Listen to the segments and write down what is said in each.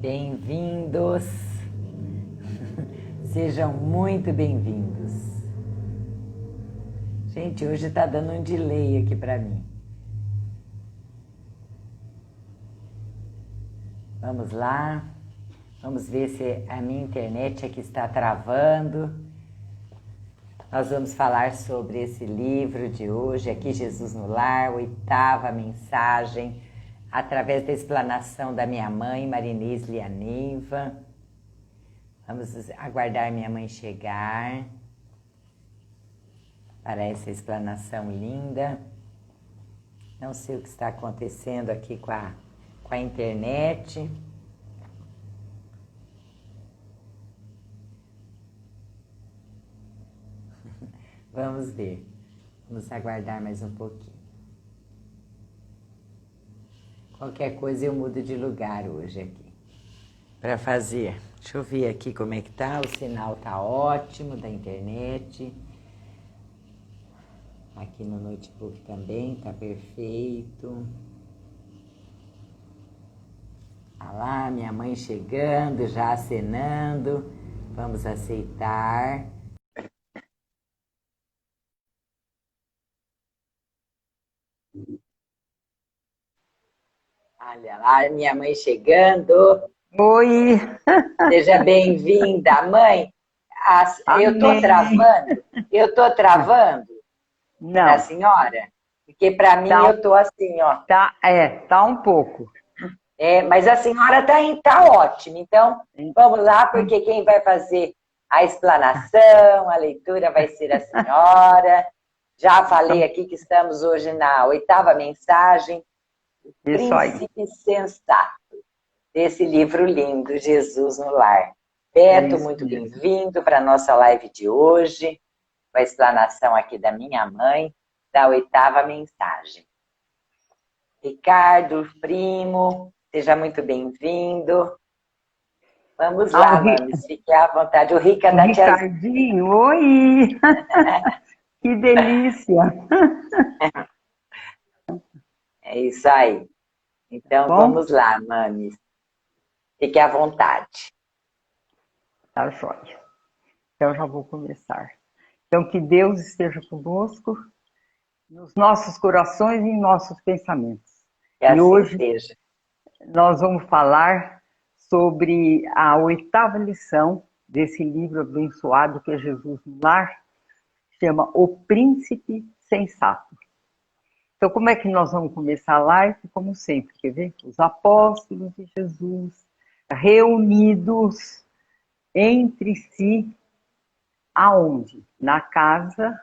Bem-vindos, sejam muito bem-vindos. Gente, hoje tá dando um delay aqui para mim. Vamos lá, vamos ver se a minha internet aqui está travando. Nós vamos falar sobre esse livro de hoje, aqui Jesus no Lar, 8ª mensagem, através da explanação da minha mãe, Marinês Lianeiva. Vamos aguardar minha mãe chegar para essa explanação linda. Não sei o que está acontecendo aqui com a internet. Vamos ver. Vamos aguardar mais um pouquinho. Qualquer coisa eu mudo de lugar hoje aqui. Para fazer. Deixa eu ver aqui como é que tá. O sinal tá ótimo da internet. Aqui no notebook também tá perfeito. Olha lá, minha mãe chegando, já acenando. Vamos aceitar. Olha lá, minha mãe chegando. Oi, Seja bem-vinda, mãe. Eu tô amém. travando? Eu tô travando para a Não, senhora? Porque para mim tá, eu tô assim, ó. tá um pouco. Mas a senhora tá ótima. Então, vamos lá, porque quem vai fazer a explanação, a leitura vai ser a senhora. Já falei Então, aqui que estamos hoje na 8ª mensagem, isso aí, Príncipe Sensato, desse livro lindo, Jesus no Lar. Beto, isso muito mesmo. bem-vindo para a nossa live de hoje, com a explanação aqui da minha mãe, da 8ª mensagem. Ricardo, primo, seja muito bem-vindo. Vamos Ah, lá, mames, fique à vontade. O Rica o da tiazinha. Ricardinho, oi, que delícia. É isso aí. Então, Bom, vamos lá, mames. Fique à vontade. tá jóia. Então, já vou começar. Então, que Deus esteja conosco, nos nossos corações e em nossos pensamentos. Que E assim hoje seja. nós vamos falar sobre a 8ª lição desse livro abençoado que é Jesus no Lar, chama O Príncipe Sensato. Então, como é que nós vamos começar a live? Como sempre, quer ver? Os apóstolos de Jesus reunidos entre si, aonde? Na casa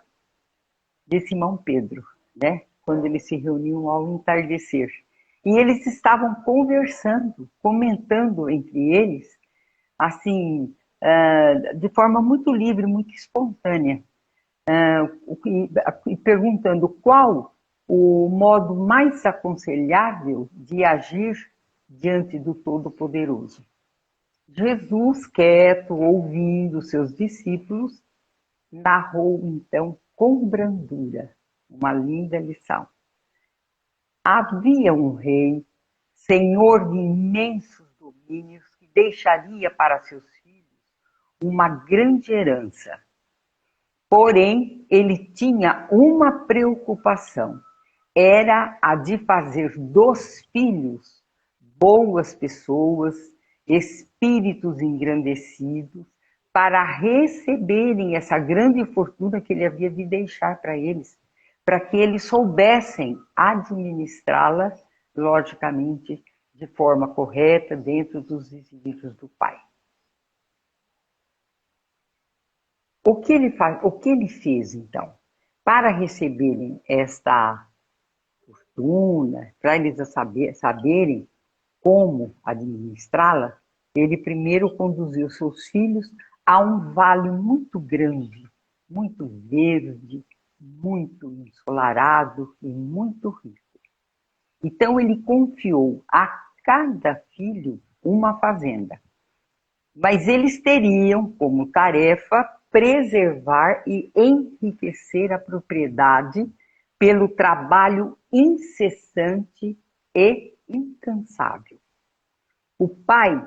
de Simão Pedro, né? Quando eles se reuniam ao entardecer. E eles estavam conversando, comentando entre eles, assim, de forma muito livre, muito espontânea, e perguntando qual o modo mais aconselhável de agir diante do Todo-Poderoso. Jesus, quieto, ouvindo seus discípulos, narrou então com brandura uma linda lição. Havia um rei, senhor de imensos domínios, que deixaria para seus filhos uma grande herança. Porém, ele tinha uma preocupação, era a de fazer dos filhos boas pessoas, espíritos engrandecidos, para receberem essa grande fortuna que ele havia de deixar para eles, para que eles soubessem administrá-la, logicamente, de forma correta, dentro dos desígnios do Pai. O que ele fez, então? Para receberem esta fortuna, para eles saberem como administrá-la, ele primeiro conduziu seus filhos a um vale muito grande, muito verde, muito ensolarado e muito rico. Então ele confiou a cada filho uma fazenda. Mas eles teriam como tarefa preservar e enriquecer a propriedade pelo trabalho incessante e incansável. O pai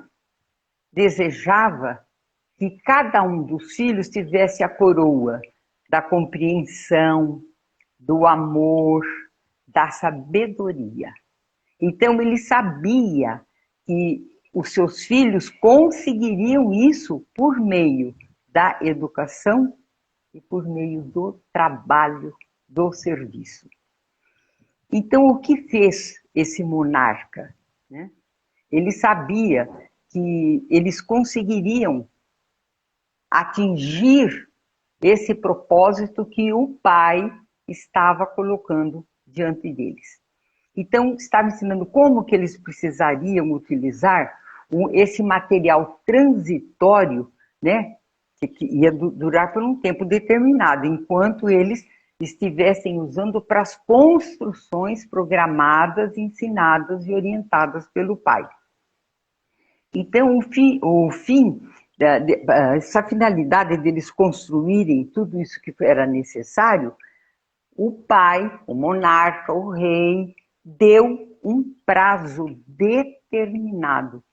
desejava que cada um dos filhos tivesse a coroa da compreensão, do amor, da sabedoria. Então ele sabia que os seus filhos conseguiriam isso por meio da educação e por meio do trabalho, do serviço. Então, o que fez esse monarca? Né? Ele sabia que eles conseguiriam atingir esse propósito que o pai estava colocando diante deles. Então, estava ensinando como que eles precisariam utilizar esse material transitório, né, que ia durar por um tempo determinado, enquanto eles estivessem usando para as construções programadas, ensinadas e orientadas pelo pai. Então, essa finalidade deles construírem tudo isso que era necessário, o pai, o monarca, o rei, deu um prazo determinado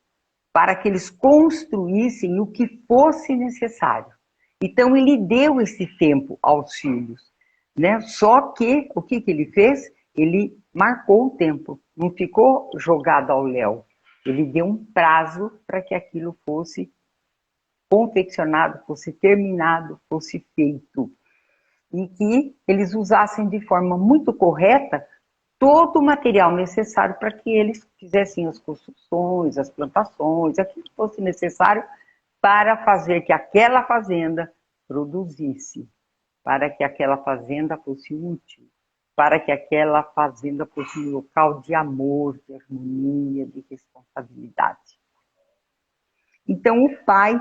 para que eles construíssem o que fosse necessário. Então, ele deu esse tempo aos filhos, né? Só que, o que ele fez? Ele marcou o tempo, não ficou jogado ao léu. Ele deu um prazo para que aquilo fosse confeccionado, fosse terminado, fosse feito. E que eles usassem de forma muito correta todo o material necessário para que eles fizessem as construções, as plantações, aquilo que fosse necessário para fazer que aquela fazenda produzisse, para que aquela fazenda fosse útil, para que aquela fazenda fosse um local de amor, de harmonia, de responsabilidade. Então o pai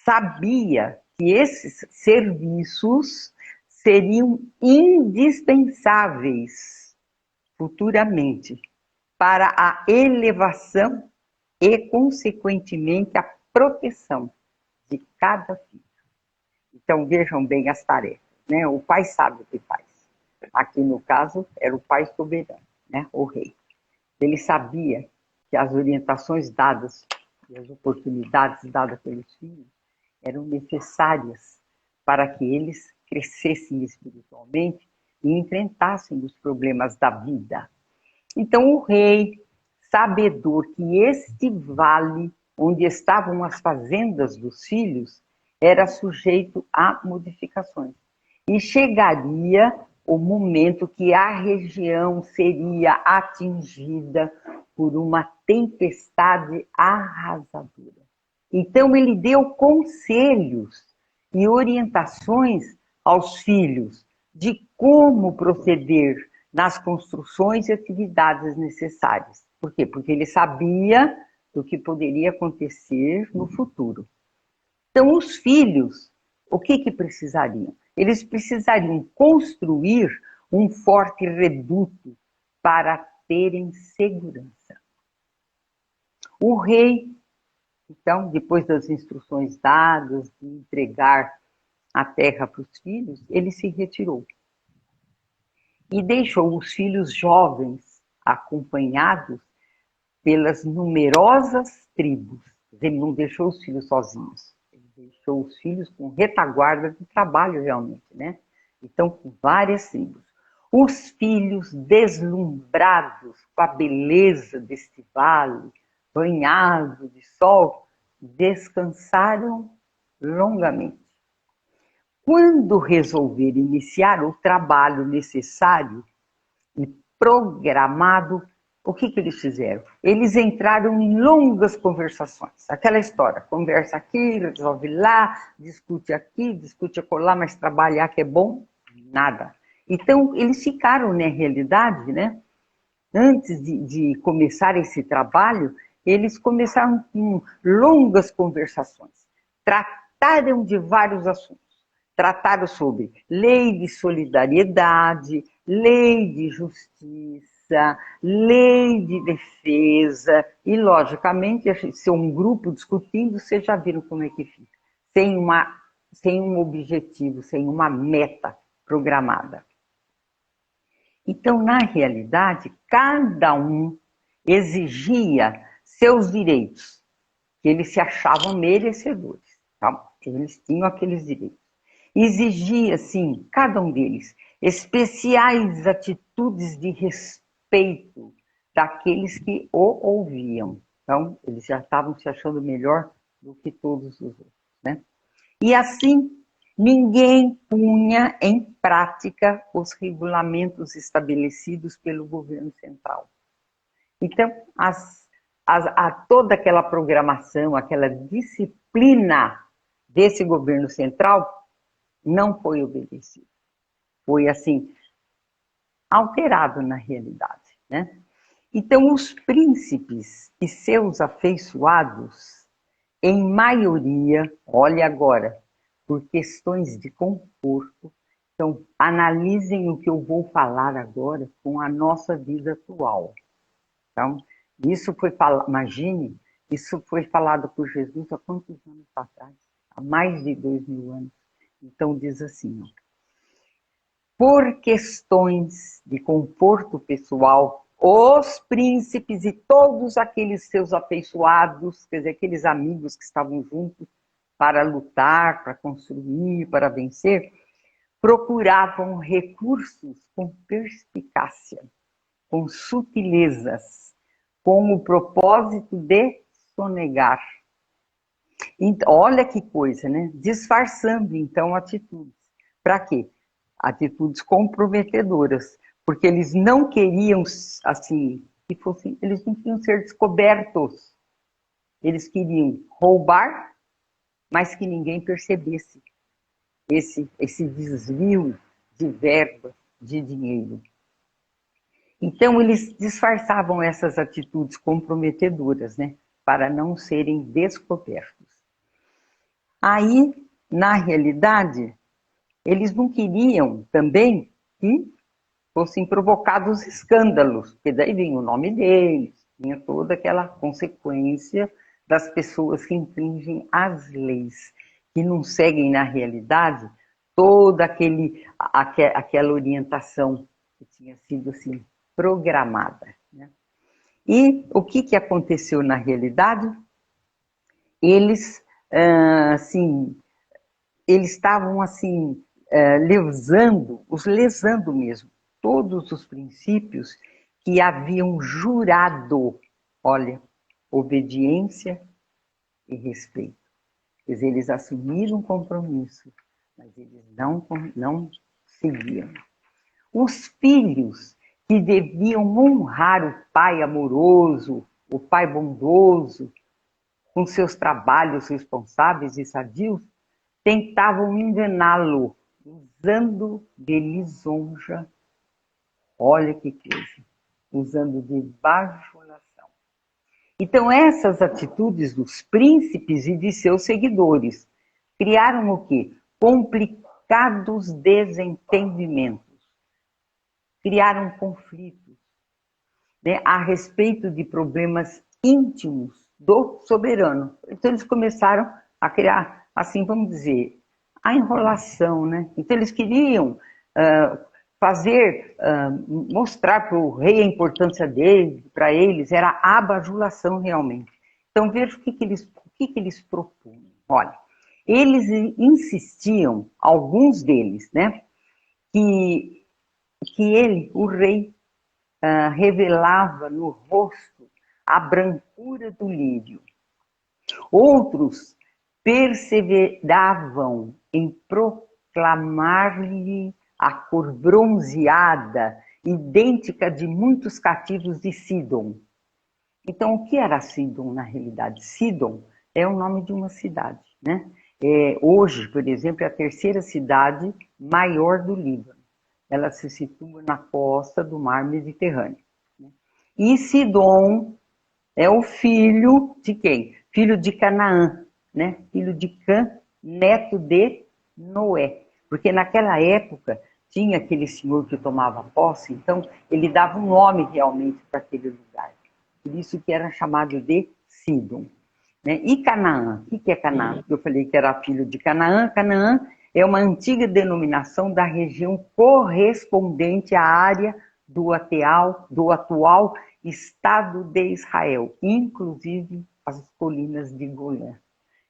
sabia que esses serviços seriam indispensáveis futuramente para a elevação e, consequentemente, a proteção de cada filho. Então, vejam bem as tarefas, né? O pai sabe o que faz. Aqui, no caso, era o pai soberano, né? O rei. Ele sabia que as orientações dadas e as oportunidades dadas pelos filhos eram necessárias para que eles crescessem espiritualmente e enfrentassem os problemas da vida. Então o rei, sabedor que este vale onde estavam as fazendas dos filhos era sujeito a modificações. E chegaria o momento que a região seria atingida por uma tempestade arrasadora. Então ele deu conselhos e orientações aos filhos de como proceder nas construções e atividades necessárias. Por quê? Porque ele sabia do que poderia acontecer no futuro. Então, os filhos, o que precisariam? Eles precisariam construir um forte reduto para terem segurança. O rei, então, depois das instruções dadas de entregar a terra para os filhos, ele se retirou. E deixou os filhos jovens acompanhados pelas numerosas tribos. Ele não deixou os filhos sozinhos. Ele deixou os filhos com retaguarda de trabalho realmente, né? Então, com várias tribos. Os filhos deslumbrados com a beleza deste vale, banhado de sol, descansaram longamente. Quando resolver iniciar o trabalho necessário e programado, o que eles fizeram? Eles entraram em longas conversações. Aquela história, conversa aqui, resolve lá, discute aqui, discute acolá, mas trabalhar que é bom? Nada. Então, eles ficaram, na realidade, né? Antes de começar esse trabalho, eles começaram com longas conversações. Trataram de vários assuntos. Trataram sobre lei de solidariedade, lei de justiça, lei de defesa e, logicamente, se é um grupo discutindo, vocês já viram como é que fica. Sem um objetivo, sem uma meta programada. Então, na realidade, cada um exigia seus direitos, que eles se achavam merecedores. Tá? Eles tinham aqueles direitos. Exigia, assim, cada um deles, especiais atitudes de respeito daqueles que o ouviam. Então, eles já estavam se achando melhor do que todos os outros, né? E assim, ninguém punha em prática os regulamentos estabelecidos pelo governo central. Então, toda aquela programação, aquela disciplina desse governo central não foi obedecida. Foi, assim, alterado na realidade, né? Então, os príncipes e seus afeiçoados, em maioria, olha agora, por questões de conforto, então, analisem o que eu vou falar agora com a nossa vida atual. Então, isso foi falado, imagine, isso foi falado por Jesus há quantos anos atrás? Há mais de 2000 anos. Então, diz assim, ó, por questões de conforto pessoal, os príncipes e todos aqueles seus afeiçoados, quer dizer, aqueles amigos que estavam juntos para lutar, para construir, para vencer, procuravam recursos com perspicácia, com sutilezas, com o propósito de sonegar. Então, olha que coisa, né? Disfarçando, então, atitudes. Para quê? Atitudes comprometedoras, porque eles não queriam, assim, que fossem, eles não queriam ser descobertos. Eles queriam roubar, mas que ninguém percebesse esse desvio de verba, de dinheiro. Então, eles disfarçavam essas atitudes comprometedoras, né, para não serem descobertos. Aí, na realidade, eles não queriam também que fossem provocados escândalos, porque daí vinha o nome deles, vinha toda aquela consequência das pessoas que infringem as leis, que não seguem na realidade toda aquela orientação que tinha sido assim programada, né? E o que aconteceu na realidade? Eles, assim, eles estavam assim lesando mesmo todos os princípios que haviam jurado, olha, obediência e respeito. Quer dizer, eles assumiram um compromisso, mas eles não seguiam. Os filhos que deviam honrar o pai amoroso, o pai bondoso, com seus trabalhos responsáveis e sadios, tentavam enganá-lo, usando de lisonja, olha que coisa, usando de bajulação. Então, essas atitudes dos príncipes e de seus seguidores criaram o quê? Complicados desentendimentos. Criaram conflitos, né, a respeito de problemas íntimos do soberano. Então, eles começaram a criar, assim, vamos dizer, a enrolação, né? Então, eles queriam mostrar para o rei a importância dele, para eles, era a bajulação realmente. Então, veja o que eles propunham. Olha, eles insistiam, alguns deles, né, que ele, o rei, revelava no rosto a brancura do lírio. Outros perseveravam em proclamar-lhe a cor bronzeada, idêntica de muitos cativos de Sidom. Então, o que era Sidom na realidade? Sidom é o nome de uma cidade, né? Hoje, por exemplo, é a terceira cidade maior do Líbano. Ela se situa na costa do mar Mediterrâneo. E Sidom é o filho de quem? Filho de Canaã, né? Filho de Cã, neto de Noé. Porque naquela época tinha aquele senhor que tomava posse, então ele dava um nome realmente para aquele lugar. Por isso que era chamado de Sidom. Né? E Canaã, o que é Canaã? Eu falei que era filho de Canaã. Canaã é uma antiga denominação da região correspondente à área do atual Estado de Israel, inclusive as colinas de Golã.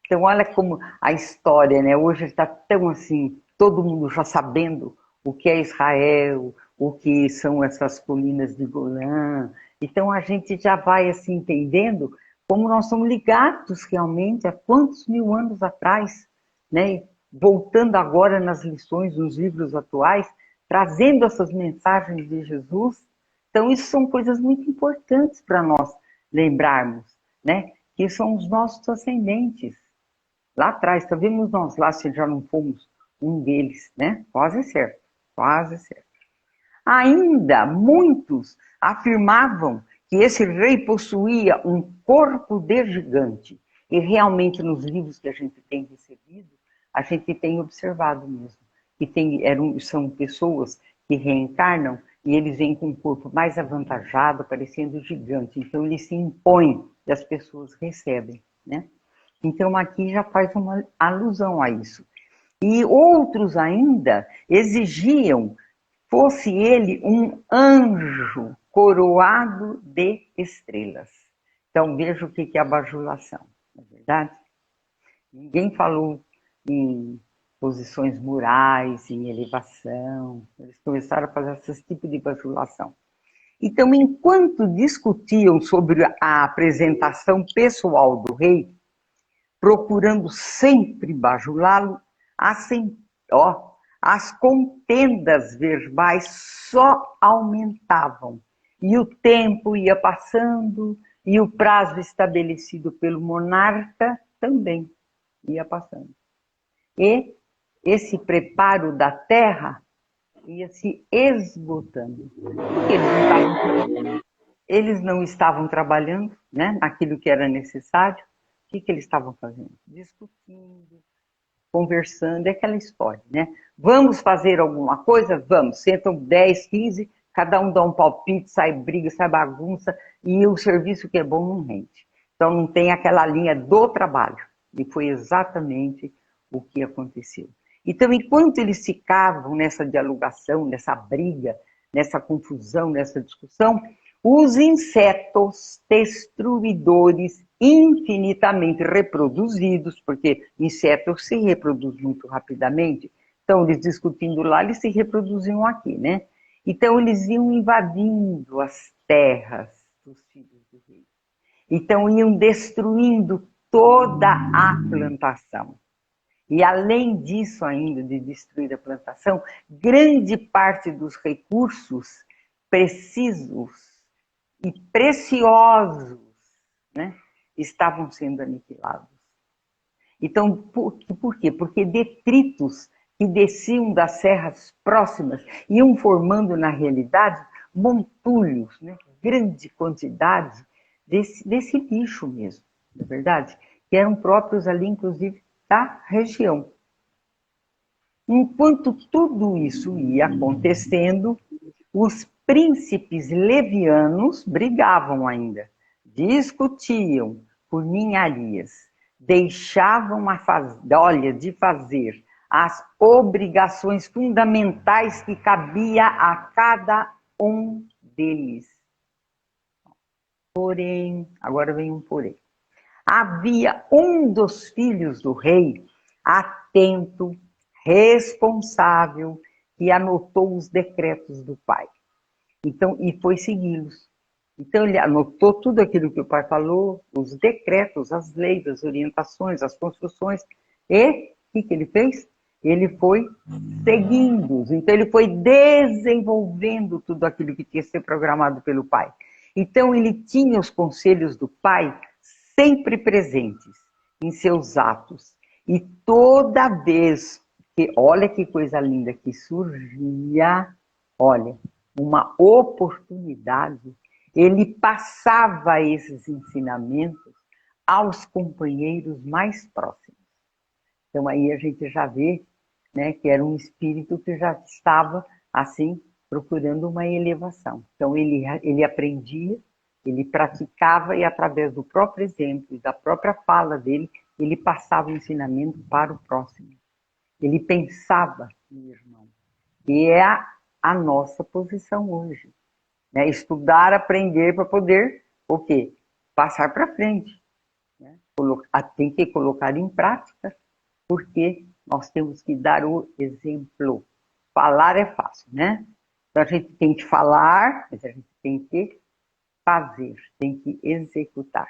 Então, olha como a história, né? Hoje está tão assim, todo mundo já sabendo o que é Israel, o que são essas colinas de Golã. Então, a gente já vai assim entendendo como nós somos ligados realmente a quantos mil anos atrás, né? Voltando agora nas lições, nos livros atuais, trazendo essas mensagens de Jesus. Então, isso são coisas muito importantes para nós lembrarmos, né? Que são os nossos ascendentes. Lá atrás, sabemos nós lá se já não fomos um deles, né? Quase certo, quase certo. Ainda muitos afirmavam que esse rei possuía um corpo de gigante. E realmente nos livros que a gente tem recebido, a gente tem observado mesmo. Que são pessoas que reencarnam e eles vêm com um corpo mais avantajado, parecendo gigante. Então ele se impõe e as pessoas recebem, né? Então aqui já faz uma alusão a isso. E outros ainda exigiam fosse ele um anjo coroado de estrelas. Então veja o que é a bajulação, não é verdade? Ninguém falou em posições morais, em elevação. Eles começaram a fazer esse tipo de bajulação. Então, enquanto discutiam sobre a apresentação pessoal do rei, procurando sempre bajulá-lo, as contendas verbais só aumentavam. E o tempo ia passando, e o prazo estabelecido pelo monarca também ia passando. E esse preparo da terra ia se esgotando. Porque eles não estavam trabalhando, né, naquilo que era necessário. O que eles estavam fazendo? Discutindo, conversando, é aquela história, né? Vamos fazer alguma coisa? Vamos. Sentam 10, 15, cada um dá um palpite, sai briga, sai bagunça, e o serviço que é bom não rende. Então não tem aquela linha do trabalho. E foi exatamente o que aconteceu. Então, enquanto eles ficavam nessa dialogação, nessa briga, nessa confusão, nessa discussão, os insetos destruidores infinitamente reproduzidos, porque insetos se reproduzem muito rapidamente, então eles discutindo lá, eles se reproduziam aqui, né? Então eles iam invadindo as terras dos filhos do rei. Então iam destruindo toda a plantação. E além disso ainda, de destruir a plantação, grande parte dos recursos precisos e preciosos, né, estavam sendo aniquilados. Então, por quê? Porque detritos que desciam das serras próximas iam formando, na realidade, montulhos, né, grande quantidade desse lixo mesmo, não é verdade? Que eram próprios ali, inclusive, da região. Enquanto tudo isso ia acontecendo, os príncipes levianos brigavam ainda, discutiam por ninharias, deixavam de fazer as obrigações fundamentais que cabia a cada um deles. Porém, agora vem um porém. Havia um dos filhos do rei, atento, responsável, que anotou os decretos do pai. Então, e foi segui-los. Então, ele anotou tudo aquilo que o pai falou, os decretos, as leis, as orientações, as construções. E o que ele fez? Ele foi seguindo-os. Então, ele foi desenvolvendo tudo aquilo que tinha que ser programado pelo pai. Então, ele tinha os conselhos do pai sempre presentes em seus atos. E toda vez que, olha que coisa linda, que surgia, olha, uma oportunidade, ele passava esses ensinamentos aos companheiros mais próximos. Então aí a gente já vê, né, que era um espírito que já estava, assim, procurando uma elevação. Então ele aprendia, ele praticava e através do próprio exemplo e da própria fala dele, ele passava o ensinamento para o próximo. Ele pensava no irmão. E é a nossa posição hoje. Né? Estudar, aprender para poder, o quê? Passar para frente. tem que colocar em prática, porque nós temos que dar o exemplo. Falar é fácil, né? Então a gente tem que falar, mas a gente tem que fazer, tem que executar.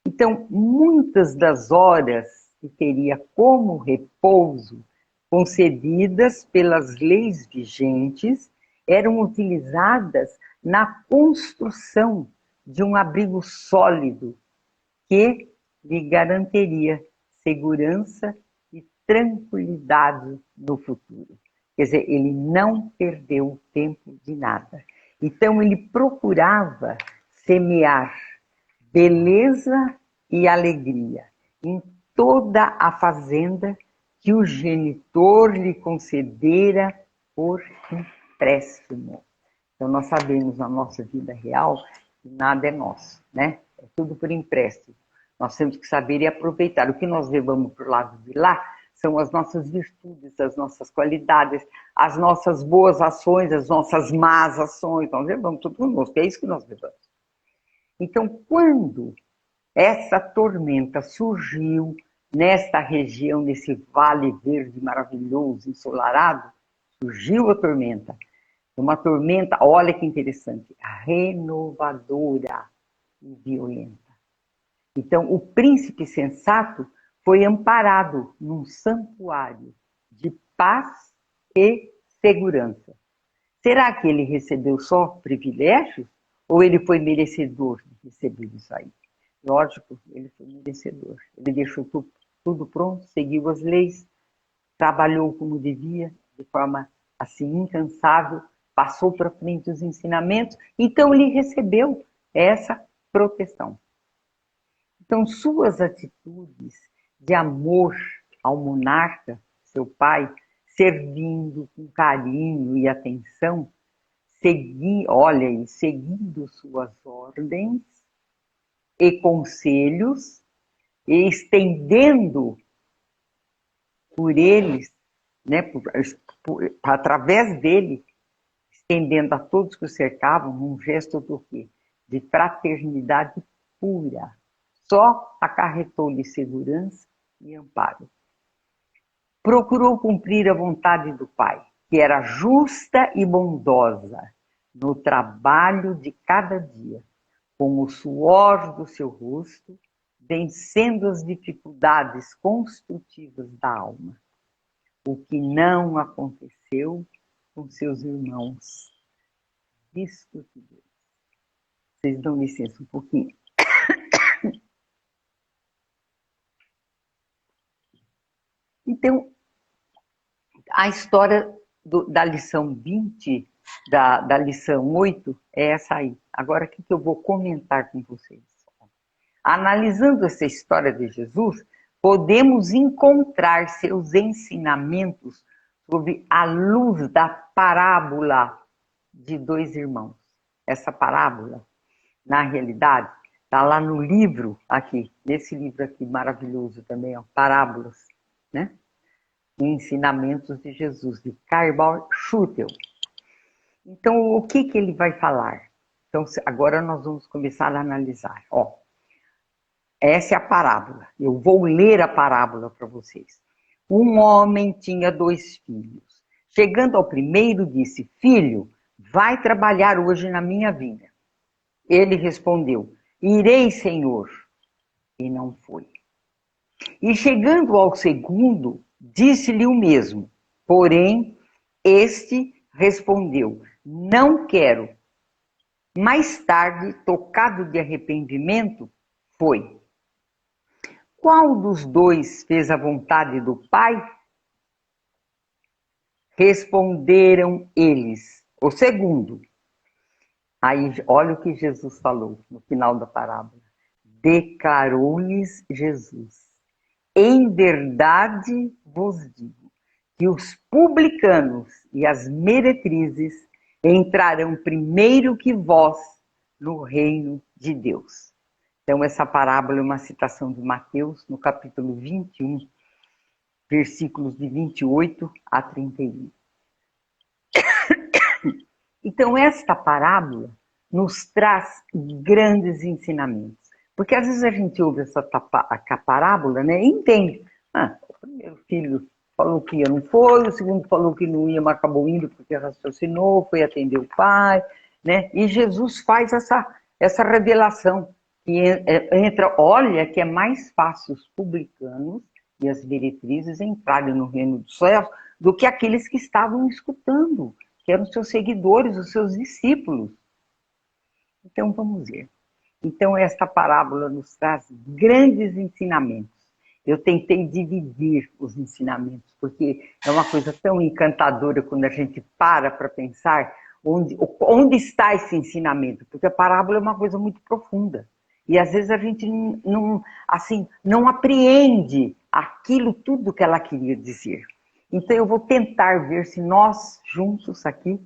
Então, muitas das horas que teria como repouso concedidas pelas leis vigentes eram utilizadas na construção de um abrigo sólido que lhe garantiria segurança e tranquilidade no futuro. Quer dizer, ele não perdeu tempo de nada. Então, ele procurava semear beleza e alegria em toda a fazenda que o genitor lhe concedera por empréstimo. Então, nós sabemos na nossa vida real que nada é nosso, né? É tudo por empréstimo. Nós temos que saber e aproveitar. O que nós levamos para o lado de lá são as nossas virtudes, as nossas qualidades, as nossas boas ações, as nossas más ações. Nós levamos tudo conosco, é isso que nós levamos. Então, quando essa tormenta surgiu nesta região, nesse vale verde maravilhoso, ensolarado, surgiu a tormenta. Uma tormenta, olha que interessante, renovadora e violenta. Então, o príncipe sensato foi amparado num santuário de paz e segurança. Será que ele recebeu só privilégios ou ele foi merecedor de receber isso aí? Lógico, ele foi merecedor. Ele deixou tudo pronto, seguiu as leis, trabalhou como devia, de forma assim incansável, passou para frente os ensinamentos, então ele recebeu essa proteção. Então, suas atitudes de amor ao monarca, seu pai, servindo com carinho e atenção, seguindo suas ordens e conselhos, e estendendo por eles, né, através dele, estendendo a todos que o cercavam, um gesto do quê? De fraternidade pura. Só acarretou-lhe segurança e amparo. Procurou cumprir a vontade do Pai, que era justa e bondosa, no trabalho de cada dia, com o suor do seu rosto, vencendo as dificuldades construtivas da alma. O que não aconteceu com seus irmãos discutidores. Vocês dão licença um pouquinho. Então, a história da lição 20, da lição 8, é essa aí. Agora, o que eu vou comentar com vocês? Analisando essa história de Jesus, podemos encontrar seus ensinamentos sob a luz da parábola de dois irmãos. Essa parábola, na realidade, está lá no livro, aqui, nesse livro aqui maravilhoso também, ó, Parábolas, né? Ensinamentos de Jesus, de Carl Schutel. Então, o que ele vai falar? Então, agora nós vamos começar a analisar. Ó, essa é a parábola. Eu vou ler a parábola para vocês. Um homem tinha 2 filhos. Chegando ao primeiro, disse: Filho, vai trabalhar hoje na minha vinha. Ele respondeu: Irei, Senhor. E não foi. E chegando ao segundo, disse-lhe o mesmo. Porém, este respondeu: Não quero. Mais tarde, tocado de arrependimento, foi. Qual dos dois fez a vontade do Pai? Responderam eles: o segundo. Aí, olha o que Jesus falou no final da parábola. Declarou-lhes Jesus: Em verdade vos digo que os publicanos e as meretrizes entrarão primeiro que vós no reino de Deus. Então, essa parábola é uma citação de Mateus, no capítulo 21, versículos de 28 a 31. Então, esta parábola nos traz grandes ensinamentos. Porque às vezes a gente ouve a parábola, né, e entende. O primeiro filho falou que ia, não foi, o segundo falou que não ia, mas acabou indo porque raciocinou, foi atender o pai, né? E Jesus faz essa revelação, que entra, olha que é mais fácil os publicanos e as meretrizes entrarem no reino dos céus do que aqueles que estavam escutando, que eram seus seguidores, os seus discípulos. Então vamos ver. Então esta parábola nos traz grandes ensinamentos. Eu tentei dividir os ensinamentos, porque é uma coisa tão encantadora quando a gente para pensar onde está esse ensinamento, porque a parábola é uma coisa muito profunda. E às vezes a gente não apreende aquilo tudo que ela queria dizer. Então eu vou tentar ver se nós juntos aqui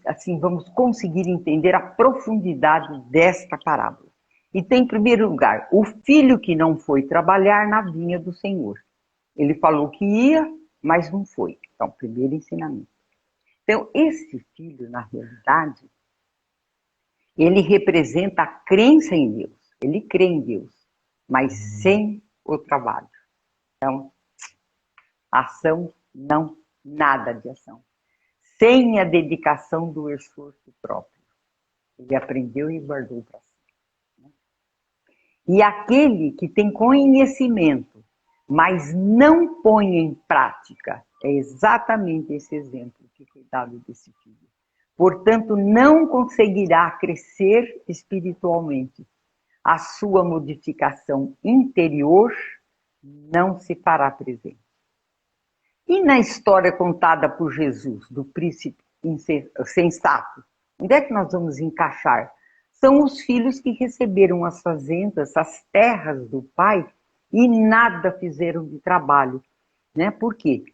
assim vamos conseguir entender a profundidade desta parábola. E tem, em primeiro lugar, o filho que não foi trabalhar na vinha do Senhor. Ele falou que ia, mas não foi. Então, primeiro ensinamento. Então, esse filho, na realidade, ele representa a crença em Deus. Ele crê em Deus, mas sem o trabalho. Então, ação, não, nada de ação. Sem a dedicação do esforço próprio. Ele aprendeu e guardou para si. E aquele que tem conhecimento, mas não põe em prática, é exatamente esse exemplo que foi dado desse filho. Portanto, não conseguirá crescer espiritualmente. A sua modificação interior não se fará presente. E na história contada por Jesus, do príncipe sensato, onde é que nós vamos encaixar? São os filhos que receberam as fazendas, as terras do pai e nada fizeram de trabalho. Né? Por quê?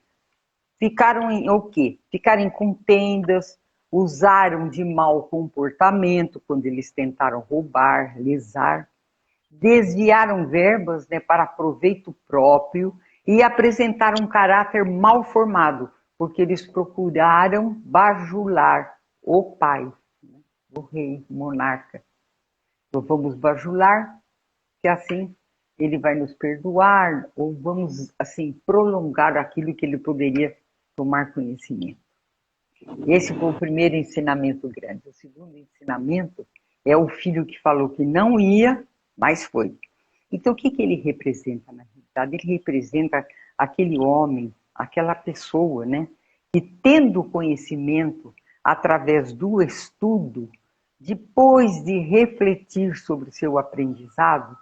Ficaram o quê? Ficaram em contendas, usaram de mau comportamento quando eles tentaram roubar, lesar, desviaram verbas, né, para proveito próprio e apresentaram um caráter mal formado, porque eles procuraram bajular o pai, o rei, o monarca. Então vamos bajular, que assim ele vai nos perdoar, ou vamos assim prolongar aquilo que ele poderia tomar conhecimento. Esse foi o primeiro ensinamento grande. O segundo ensinamento é o filho que falou que não ia, mas foi. Então o que ele representa na realidade? Ele representa aquele homem, aquela pessoa, né, que tendo conhecimento através do estudo, depois de refletir sobre o seu aprendizado,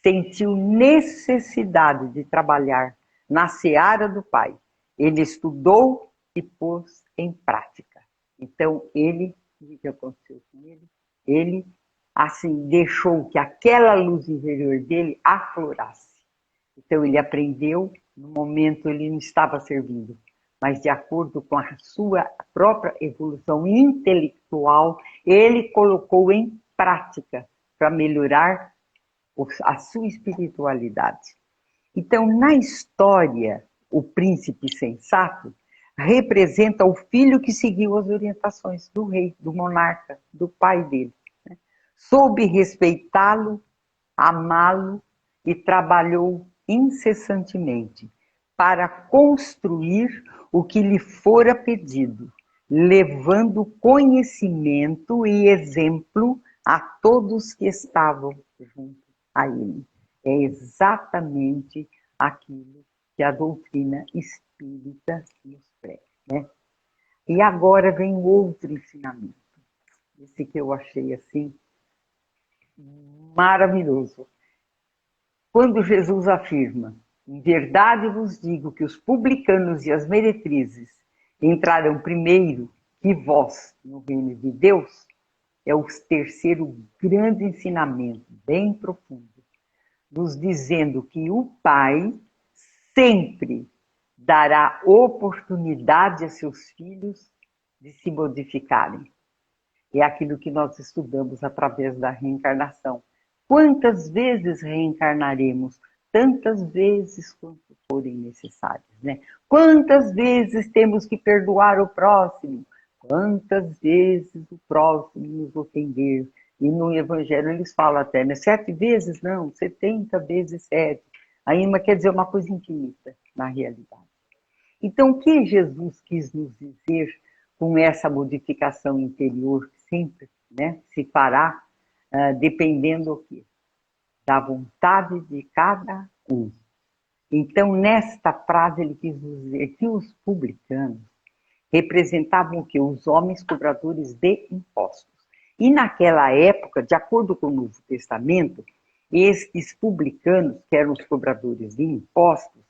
sentiu necessidade de trabalhar na seara do Pai. Ele estudou e pôs em prática. Então, o que aconteceu com ele? Ele, assim, deixou que aquela luz interior dele aflorasse. Então, ele aprendeu, no momento ele não estava servindo, mas de acordo com a sua própria evolução intelectual, ele colocou em prática para melhorar a sua espiritualidade. Então, na história, o príncipe sensato representa o filho que seguiu as orientações do rei, do monarca, do pai dele. Né? Soube respeitá-lo, amá-lo e trabalhou incessantemente para construir o que lhe fora pedido, levando conhecimento e exemplo a todos que estavam junto a ele. É exatamente aquilo que a doutrina espírita nos prega, né? E agora vem outro ensinamento, esse que eu achei assim maravilhoso. Quando Jesus afirma: em verdade vos digo que os publicanos e as meretrizes entrarão primeiro que vós no reino de Deus, é o terceiro grande ensinamento, bem profundo, nos dizendo que o Pai sempre dará oportunidade a seus filhos de se modificarem. É aquilo que nós estudamos através da reencarnação. Quantas vezes reencarnaremos? Tantas vezes quanto forem necessárias, né? Quantas vezes temos que perdoar o próximo? Quantas vezes o próximo nos ofender E no Evangelho eles falam até, né? 7 vezes não, 70 vezes 7. Ainda quer dizer uma coisa infinita, na realidade. Então, o que Jesus quis nos dizer com essa modificação interior que sempre, né, se fará, dependendo do quê? Da vontade de cada um. Então, nesta frase, ele quis dizer que os publicanos representavam o quê? Os homens cobradores de impostos. E naquela época, de acordo com o Novo Testamento, esses publicanos, que eram os cobradores de impostos,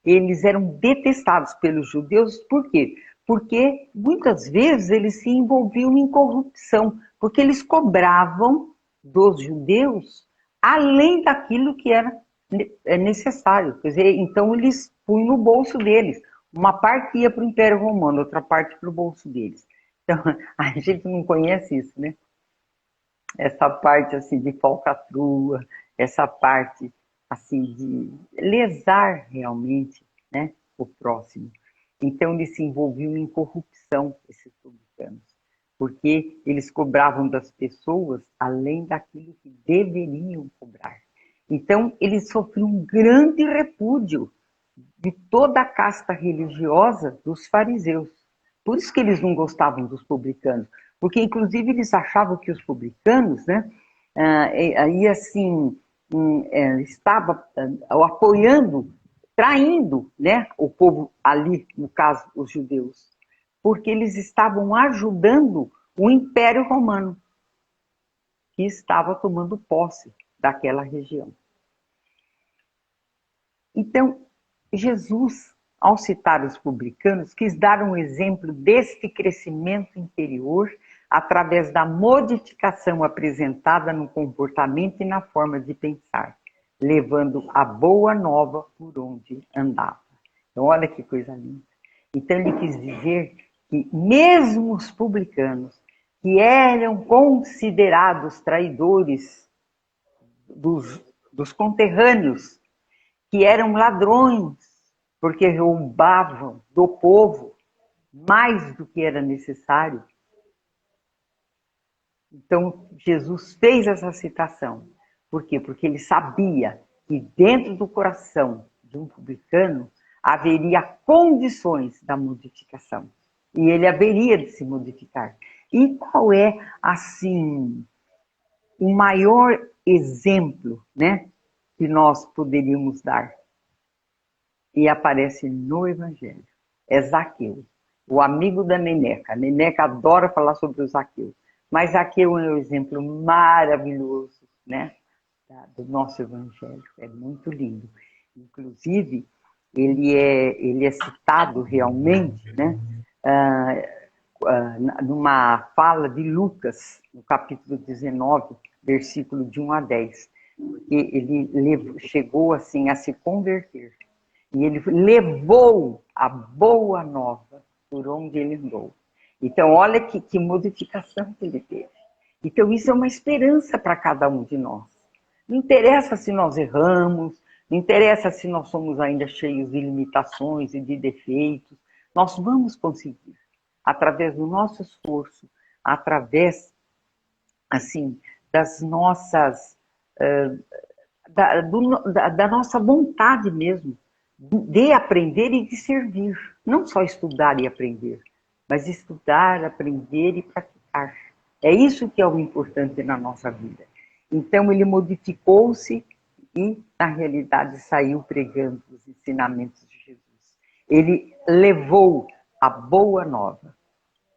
eles eram detestados pelos judeus, por quê? Porque muitas vezes eles se envolviam em corrupção, porque eles cobravam dos judeus além daquilo que era necessário. Quer dizer, então eles punham no bolso deles. Uma parte ia para o Império Romano, outra parte para o bolso deles. Então, a gente não conhece isso, né? Essa parte assim de falcatrua, essa parte assim de lesar realmente, né, o próximo. Então eles se envolviam em corrupção, esses publicanos, porque eles cobravam das pessoas além daquilo que deveriam cobrar. Então eles sofriam um grande repúdio de toda a casta religiosa dos fariseus. Por isso que eles não gostavam dos publicanos, porque inclusive eles achavam que os publicanos, né, aí assim, estava apoiando, traindo, né, o povo ali, no caso, os judeus, porque eles estavam ajudando o Império Romano, que estava tomando posse daquela região. Então, Jesus, ao citar os publicanos, quis dar um exemplo deste crescimento interior através da modificação apresentada no comportamento e na forma de pensar, levando a boa nova por onde andava. Então, olha que coisa linda. Então, ele quis dizer que mesmo os publicanos, que eram considerados traidores dos conterrâneos, que eram ladrões, porque roubavam do povo mais do que era necessário. Então, Jesus fez essa citação. Por quê? Porque ele sabia que dentro do coração de um publicano haveria condições da modificação. E ele haveria de se modificar. E qual é, assim, o maior exemplo, né, que nós poderíamos dar? E aparece no Evangelho. É Zaqueu, o amigo da Neneca. A Neneca adora falar sobre o Zaqueu. Mas Zaqueu é um exemplo maravilhoso, né, do nosso Evangelho. É muito lindo. Inclusive, ele é citado realmente, né, numa fala de Lucas, no capítulo 19, versículo de 1 a 10. Porque ele chegou assim a se converter. E ele levou a boa nova por onde ele andou. Então, olha que modificação que ele teve. Então, isso é uma esperança para cada um de nós. Não interessa se nós erramos, não interessa se nós somos ainda cheios de limitações e de defeitos. Nós vamos conseguir, através do nosso esforço, através, assim, das nossas, da nossa vontade mesmo, de aprender e de servir. Não só estudar e aprender, mas estudar, aprender e praticar. É isso que é o importante na nossa vida. Então ele modificou-se e, na realidade, saiu pregando os ensinamentos de Jesus. Ele levou a boa nova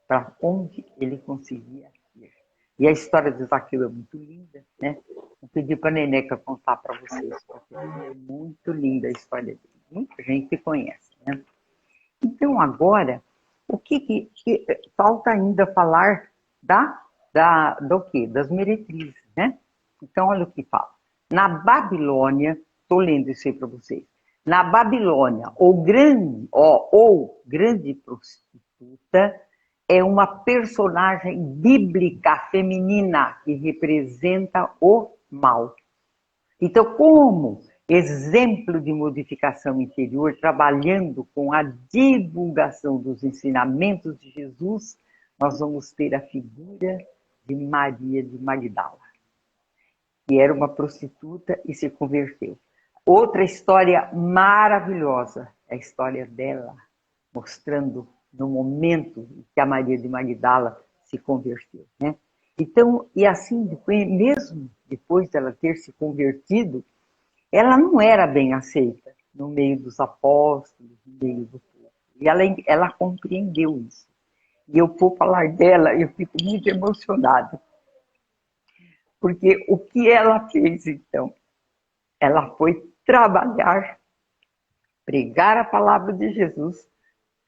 para onde ele conseguia ir. E a história de Zaqueu é muito linda, né? Vou pedir para a Neneca contar para vocês, porque é muito linda a história dele. Muita gente conhece, né? Então, agora, o que falta ainda falar do quê? Das meretrizes, né? Então, olha o que fala. Na Babilônia, estou lendo isso aí para vocês. Na Babilônia, ou grande prostituta é uma personagem bíblica feminina que representa o mal. Então, como exemplo de modificação interior, trabalhando com a divulgação dos ensinamentos de Jesus, nós vamos ter a figura de Maria de Magdala, que era uma prostituta e se converteu. Outra história maravilhosa é a história dela, mostrando no momento em que a Maria de Magdala se converteu, né? Então, e assim, mesmo depois dela ter se convertido, ela não era bem aceita no meio dos apóstolos, no meio do povo. E ela compreendeu isso. E eu vou falar dela, eu fico muito emocionada. Porque o que ela fez, então? Ela foi trabalhar, pregar a palavra de Jesus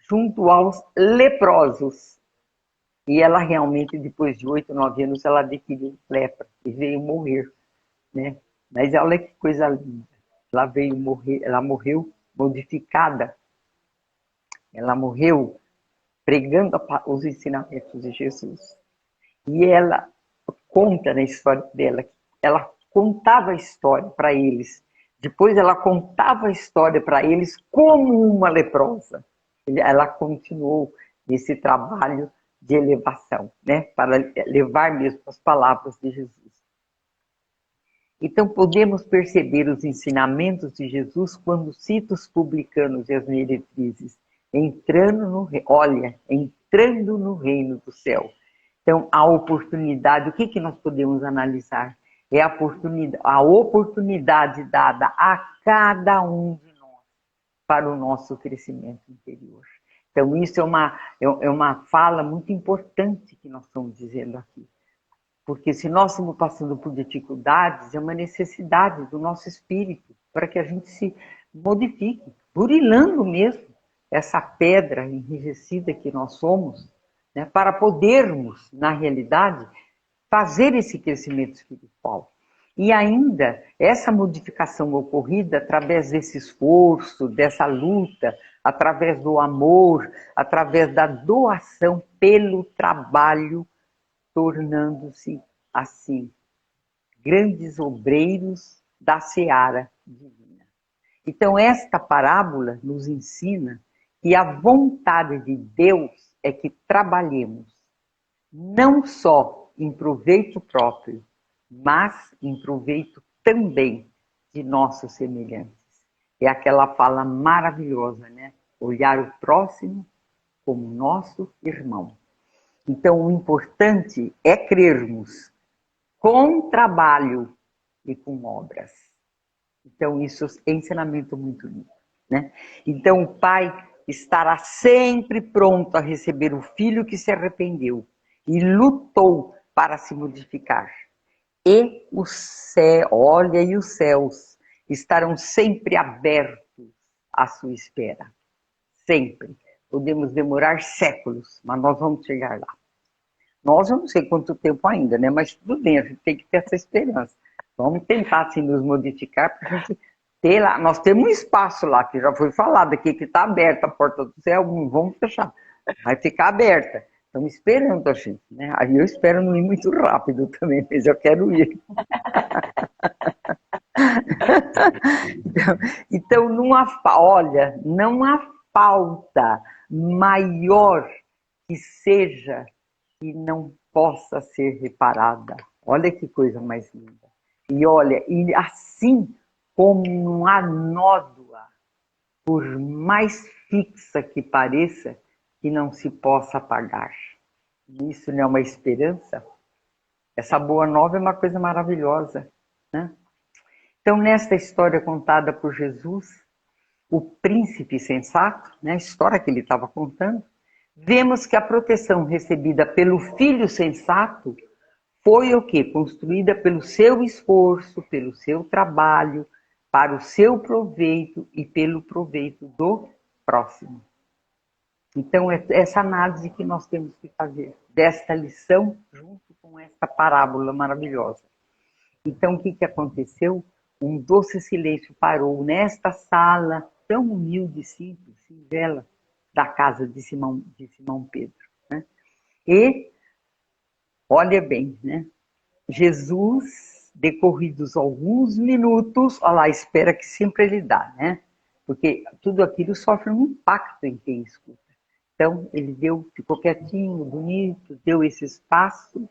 junto aos leprosos. E ela realmente, depois de 8, 9 anos, ela adquiriu lepra e veio morrer, né? Mas olha que coisa linda. Ela veio morrer, ela morreu modificada. Ela morreu pregando os ensinamentos de Jesus. E ela conta na história dela, ela contava a história para eles. Depois ela contava a história para eles como uma leprosa. Ela continuou nesse trabalho de elevação, né? Para levar mesmo as palavras de Jesus. Então podemos perceber os ensinamentos de Jesus quando cita os publicanos e as meretrizes, entrando no reino do céu. Então, a oportunidade, o que nós podemos analisar? É a oportunidade dada a cada um de nós para o nosso crescimento interior. Então, isso é uma fala muito importante que nós estamos dizendo aqui. Porque se nós estamos passando por dificuldades, é uma necessidade do nosso espírito para que a gente se modifique, burilando mesmo essa pedra enrijecida que nós somos, né, para podermos, na realidade, fazer esse crescimento espiritual. E ainda, essa modificação ocorrida através desse esforço, dessa luta, através do amor, através da doação pelo trabalho, tornando-se, assim, grandes obreiros da seara divina. Então, esta parábola nos ensina que a vontade de Deus é que trabalhemos, não só em proveito próprio, mas em proveito também de nossos semelhantes. É aquela fala maravilhosa, né? Olhar o próximo como nosso irmão. Então, o importante é crermos com trabalho e com obras. Então, isso é ensinamento muito lindo, né? Então, o pai estará sempre pronto a receber o filho que se arrependeu e lutou para se modificar. E o céu, olha, e os céus estarão sempre abertos à sua espera. Sempre. Podemos demorar séculos, mas nós vamos chegar lá. Nós, eu não sei quanto tempo ainda, né? Mas tudo bem, a gente tem que ter essa esperança. Vamos tentar, assim, nos modificar para a gente ter lá. Nós temos um espaço lá, que já foi falado aqui, que está aberta a porta do céu, não vamos fechar. Vai ficar aberta. Estamos esperando a gente, né? Aí eu espero não ir muito rápido também, mas eu quero ir. Então não há falta maior que seja que não possa ser reparada. Olha que coisa mais linda. E olha, e assim como não há nódoa, por mais fixa que pareça, que não se possa apagar. Isso não é uma esperança? Essa boa nova é uma coisa maravilhosa, né? Então, nesta história contada por Jesus, o príncipe sensato, né, a história que ele estava contando, vemos que a proteção recebida pelo filho sensato foi o quê? Construída pelo seu esforço, pelo seu trabalho, para o seu proveito e pelo proveito do próximo. Então, é essa análise que nós temos que fazer desta lição junto com esta parábola maravilhosa. Então, o que aconteceu? Um doce silêncio parou nesta sala tão humilde, simples, singela, da casa de Simão Pedro, né? E, olha bem, né? Jesus, decorridos alguns minutos, olha lá, espera que sempre ele dá, né? Porque tudo aquilo sofre um impacto em quem escuta. Então, ele ficou quietinho, bonito, deu esse espaço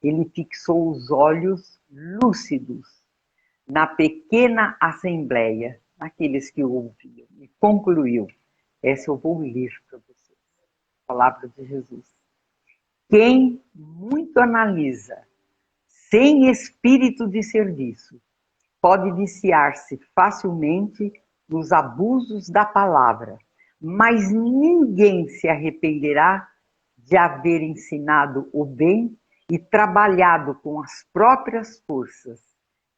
ele fixou os olhos lúcidos na pequena assembleia, naqueles que o ouviam, e concluiu: essa eu vou ler para vocês, a palavra de Jesus. Quem muito analisa, sem espírito de serviço, pode viciar-se facilmente nos abusos da palavra, mas ninguém se arrependerá de haver ensinado o bem e trabalhado com as próprias forças,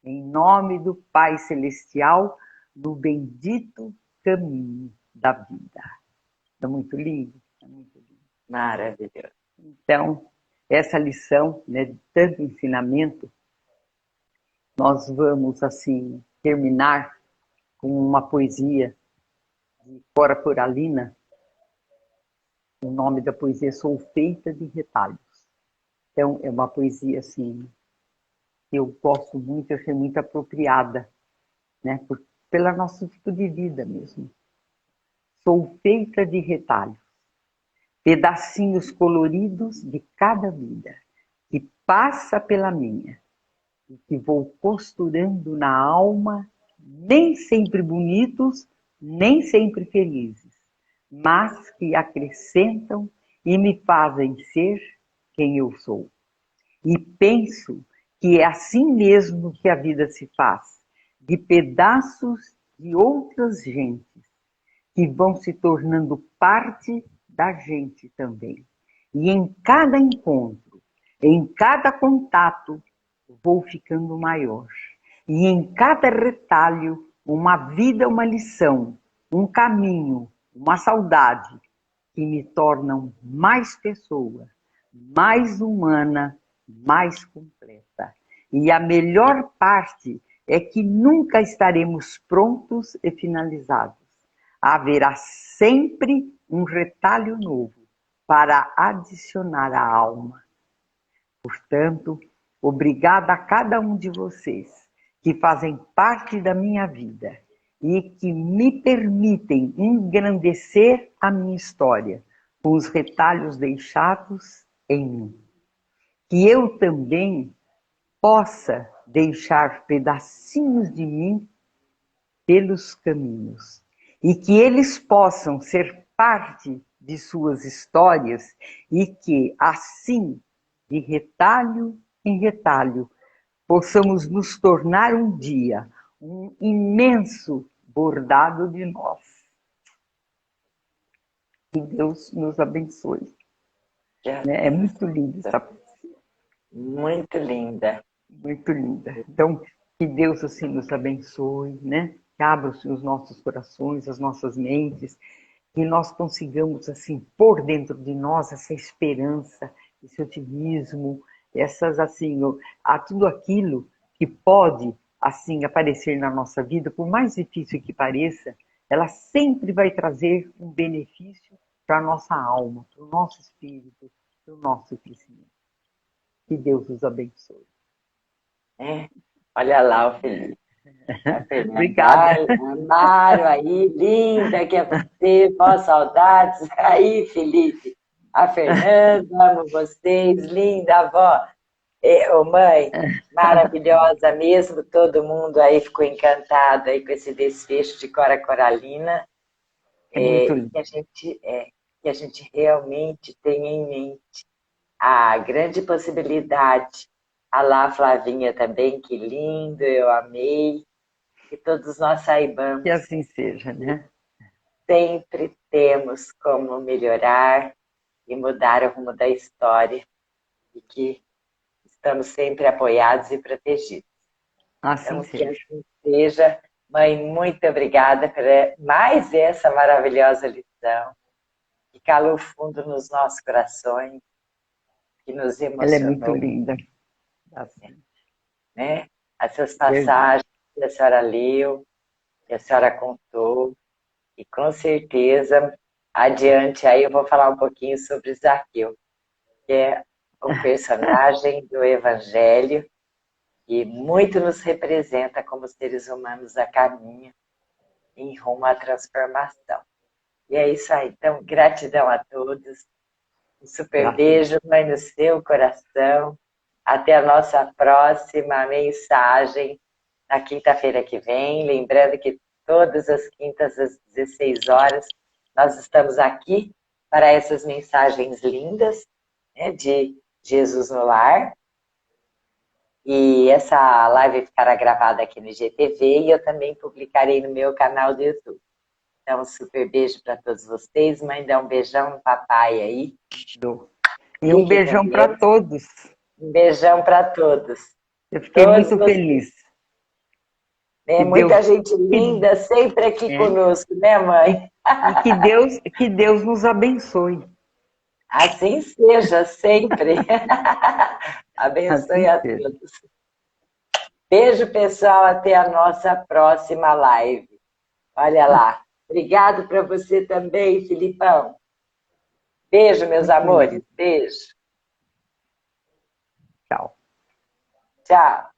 em nome do Pai Celestial, no bendito caminho da vida. É muito lindo, é muito lindo. Maravilhoso. Então, essa lição, né, de tanto ensinamento, nós vamos, assim, terminar com uma poesia de Cora Coralina. O nome da poesia é Sou Feita de Retalhos. Então, é uma poesia, assim, que eu gosto muito, eu achei muito apropriada, né, pelo nosso tipo de vida mesmo. Sou feita de retalhos, pedacinhos coloridos de cada vida, que passa pela minha, e que vou costurando na alma, nem sempre bonitos, nem sempre felizes, mas que acrescentam e me fazem ser quem eu sou. E penso que é assim mesmo que a vida se faz, de pedaços de outras gentes, que vão se tornando parte da gente também. E em cada encontro, em cada contato, vou ficando maior. E em cada retalho, uma vida, uma lição, um caminho, uma saudade, que me tornam mais pessoa, mais humana, mais completa. E a melhor parte é que nunca estaremos prontos e finalizados. Haverá sempre um retalho novo para adicionar à alma. Portanto, obrigada a cada um de vocês que fazem parte da minha vida e que me permitem engrandecer a minha história com os retalhos deixados em mim. Que eu também possa deixar pedacinhos de mim pelos caminhos e que eles possam ser parte de suas histórias e que, assim, de retalho em retalho, possamos nos tornar um dia um imenso bordado de nós. Que Deus nos abençoe. É muito linda essa poesia. Muito linda. Muito linda. Então, que Deus assim nos abençoe, né? Que abra os nossos corações, as nossas mentes, que nós consigamos assim pôr dentro de nós essa esperança, esse otimismo, essas assim, a tudo aquilo que pode assim aparecer na nossa vida, por mais difícil que pareça, ela sempre vai trazer um benefício para a nossa alma, para o nosso espírito, para o nosso crescimento. Que Deus os abençoe. É. Olha lá o Felipe. A Fernanda. Obrigada. Amaro aí, linda que é você, ó, saudades. Aí, Felipe. A Fernanda, amo vocês, linda avó. Ô, mãe, maravilhosa mesmo, todo mundo aí ficou encantado aí com esse desfecho de Cora Coralina. É muito lindo. Que a gente realmente tenha em mente a grande possibilidade. A lá, Flavinha também, que lindo, eu amei. Que todos nós saibamos. Que assim seja, né? Sempre temos como melhorar e mudar o rumo da história. E que estamos sempre apoiados e protegidos. Assim Então, seja. que assim seja. Mãe, muito obrigada por mais essa maravilhosa lição. Que calou fundo nos nossos corações, que nos emocionou. Ela é muito linda. Assim. Né? As suas passagens que a senhora leu, que a senhora contou, e com certeza, adiante aí eu vou falar um pouquinho sobre Zaqueu, que é um personagem do Evangelho que muito nos representa como seres humanos a caminho em rumo à transformação. E é isso aí. Então, gratidão a todos. Um super beijo, mãe, no seu coração. Até a nossa próxima mensagem na quinta-feira que vem. Lembrando que todas as quintas às 16 horas nós estamos aqui para essas mensagens lindas, né, de Jesus no Lar. E essa live ficará gravada aqui no IGTV e eu também publicarei no meu canal do YouTube. Então, um super beijo para todos vocês. Mãe, dá um beijão no papai aí. E um beijão para todos. Um beijão para todos. Eu fiquei Todos muito vocês. feliz. Muita gente linda sempre aqui conosco, né, mãe? E que Deus nos abençoe. Assim seja, sempre. Abençoe Assim a todos. Beijo, pessoal. Até a nossa próxima live. Olha lá. Obrigado para você também, Filipão. Beijo, meus amores. Beijo. Tchau. Tchau.